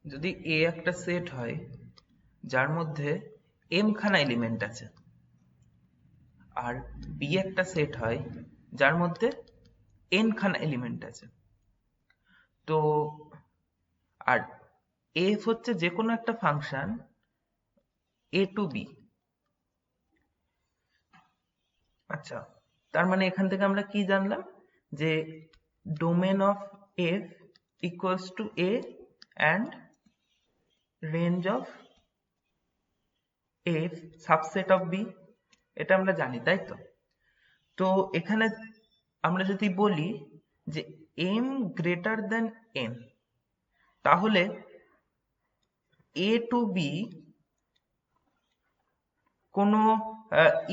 যদি এ একটা সেট হয় যার মধ্যে এম খানা এলিমেন্ট আছে, আর বি একটা সেট হয় যার মধ্যে এন খানা এলিমেন্ট আছে, তো আর এফ হচ্ছে যে কোনো একটা ফাংশন এ টু বি। আচ্ছা, তার মানে এখান থেকে আমরা কি জানলাম, যে domain of F equals to A and range of F subset of B, এটা আমরা জানি, তাই তো? তো এখানে আমরা যদি বলি যে এম গ্রেটার দেন এন, তাহলে এ টু বি কোনো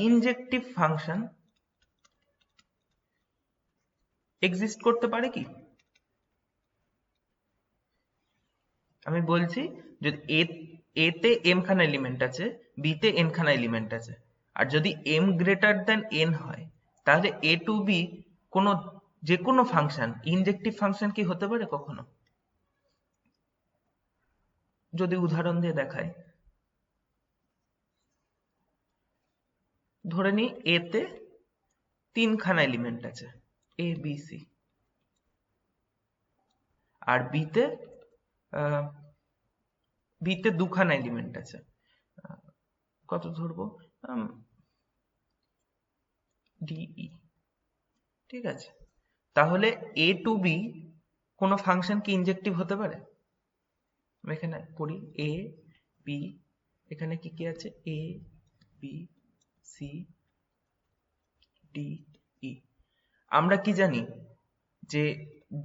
ইনজেক্টিভ ফাংশন এক্সিস্ট করতে পারে কি? আমি বলছি, যদি এ তে এম খানা এলিমেন্ট আছে, বি তে এন খানা এলিমেন্ট আছে, আর যদি এম গ্রেটার দেন এন হয়, তাহলে এ টু বি কোনো যে কোনো ফাংশন ইনজেক্টিভ ফাংশন কি হতে পারে কখনো? যদি উদাহরণ দিয়ে দেখায়, ধরে নি এ তে তিনখানা এলিমেন্ট আছে, এ বি সি, আর বিতে দুখানা এলিমেন্ট আছে। কত ধরবো, ডিই, ঠিক আছে? তাহলে এ টু বি কোনো ফাংশন কি ইনজেক্টিভ হতে পারে? আমি এখানে করি এ বি, এখানে কি কি আছে, A B C D E. আমরা কি জানি যে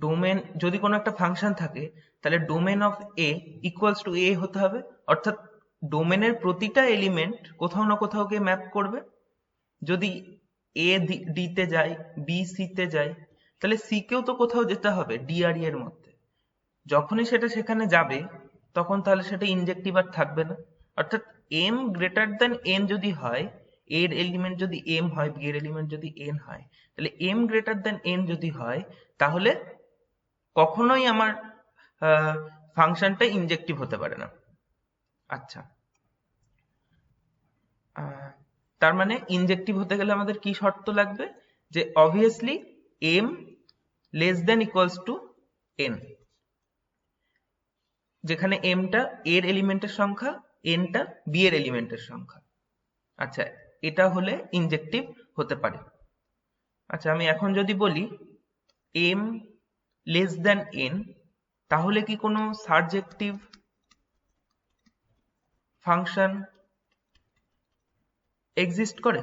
ডোমেন, যদি কোনো একটা ফাংশন থাকে তাহলে domain of A equals to A হতে হবে, অর্থাৎ ডোমেনের প্রতিটা এলিমেন্ট কোথাও না কোথাও গিয়ে ম্যাপ করবে। যদি এ ডি তে যায়, বি সি তে যায়, তাহলে সি কেও তো কোথাও যেতে হবে ডি আর ই এর মধ্যে। যখনই সেটা সেখানে যাবে, তখন তাহলে সেটা ইনজেক্টিভ আর থাকবে না। অর্থাৎ এম গ্রেটার দেন এন যদি হয়, এর এলিমেন্ট যদি এম হয়, বি এর এলিমেন্ট যদি এন হয়, তাহলে এম গ্রেটার দেন এন যদি হয়, তাহলে কখনোই আমার ফাংশনটা ইনজেক্টিভ হতে পারে না। আচ্ছা, তার মানে ইনজেক্টিভ হতে গেলে আমাদের কি শর্ত লাগবে, যে obviously M less than equals to N, যেখানে এমটা এর এলিমেন্টের সংখ্যা, এনটা বি এর এলিমেন্টের সংখ্যা। আচ্ছা, এটা হলে ইনজেক্টিভ হতে পারে। আচ্ছা, আমি এখন যদি বলি এম লেস দেন এন, তাহলে কি কোনো সারজেক্টিভ ফাংশন এক্সিস্ট করে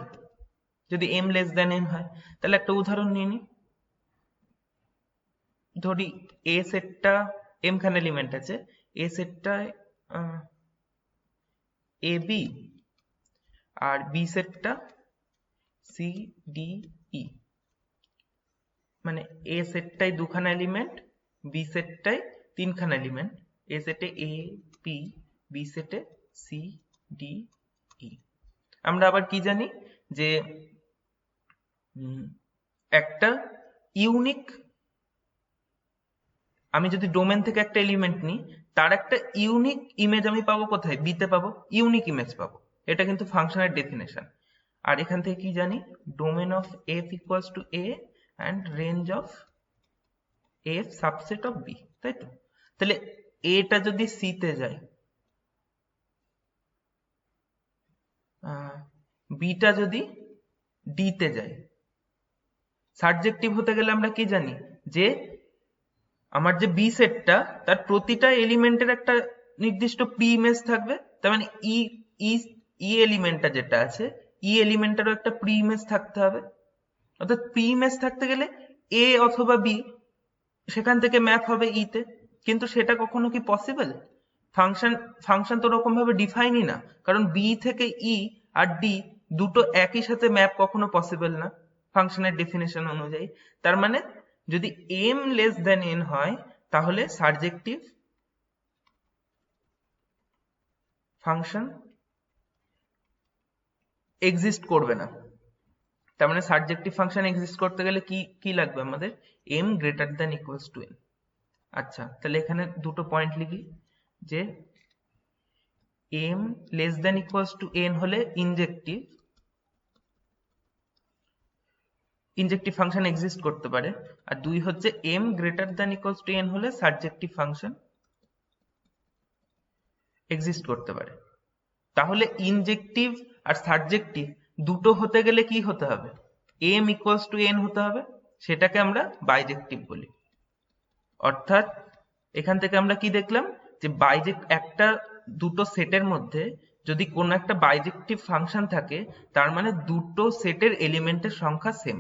যদি এম লেস দেন এন হয়? তাহলে একটা উদাহরণ নিয়ে নি। ধরি এ সেটটা এম খান এলিমেন্ট আছে, এ সেটটায় এ বি, আর বি সেটটা সি ডি ই, মানে এ সেটটায় দুখানা এলিমেন্ট, বি সেটটায় তিনখানা এলিমেন্ট, এ সেটে এ বি, বি সেটে সি ডি ই। আমরা আবার কি জানি, যে একটা ইউনিক, আমি যদি ডোমেন থেকে একটা এলিমেন্ট নিই, তার একটা ইউনিক ইমেজ আমি পাবো কোথায়, বি তে পাবো, ইউনিক ইমেজ পাবো। এটা কিন্তু ফাংশনের ডেফিনেশন। আর এখান থেকে কি জানি, domain of F equals to A and range of F subset of B, তাই তো? তাহলে এটা যদি সি তে যায়, বিটা যদি ডি তে যায়, সাবজেক্টিভ হতে গেলে আমরা কি জানি, যে আমার যে বি সেটটা, তার প্রতিটা এলিমেন্টের একটা নির্দিষ্ট পি ইমেজ থাকবে। তার মানে ই ই ই এলিমেন্টটা যেটা আছে, ই এলিমেন্টেরও একটা প্রি ইমেজ থাকতে হবে। অর্থাৎ প্রি ইমেজ থাকতে গেলে এ অথবা বি সেখান থেকে ম্যাপ হবে ই তে। কিন্তু সেটা কখনো কি পসিবল? ফাংশন ফাংশন তো ওরকম ভাবে ডিফাইনই না, কারণ বি থেকে ই আর ডি দুটো একই সাথে ম্যাপ কখনো পসিবল না ফাংশনের ডেফিনেশন অনুযায়ী। তার মানে যদি এম লেস দেন এন হয়, তাহলে সারজেক্টিভ ফাংশন এক্সিস্ট করবে না। তার মানে সারজেক্টিভ ফাংশন এক্সিস্ট করতে গেলে কি কি লাগবে আমাদের, M greater than equals to N. আচ্ছা, তাহলে এখানে দুটো পয়েন্ট লিখি, যে m less than equals to n হলে ইনজেক্টিভ ফাংশন এক্সিস্ট করতে পারে, আর 2 হচ্ছে m greater than equals to n হলে সাবজেক্টিভ ফাংশন এক্সিস্ট করতে পারে। তাহলে ইনজেক্টিভ আর সাবজেক্টিভ দুটো হতে গেলে কি হতে হবে? m ইকুয়ালস টু n হতে হবে, সেটাকে আমরা বাইজেক্টিভ বলি। অর্থাৎ এখান থেকে আমরা কি দেখলাম, যে একটা দুটো সেটের মধ্যে যদি কোনো একটা বাইজেক্টিভ ফাংশন থাকে, তার মানে দুটো সেটের এলিমেন্টের সংখ্যা সেম।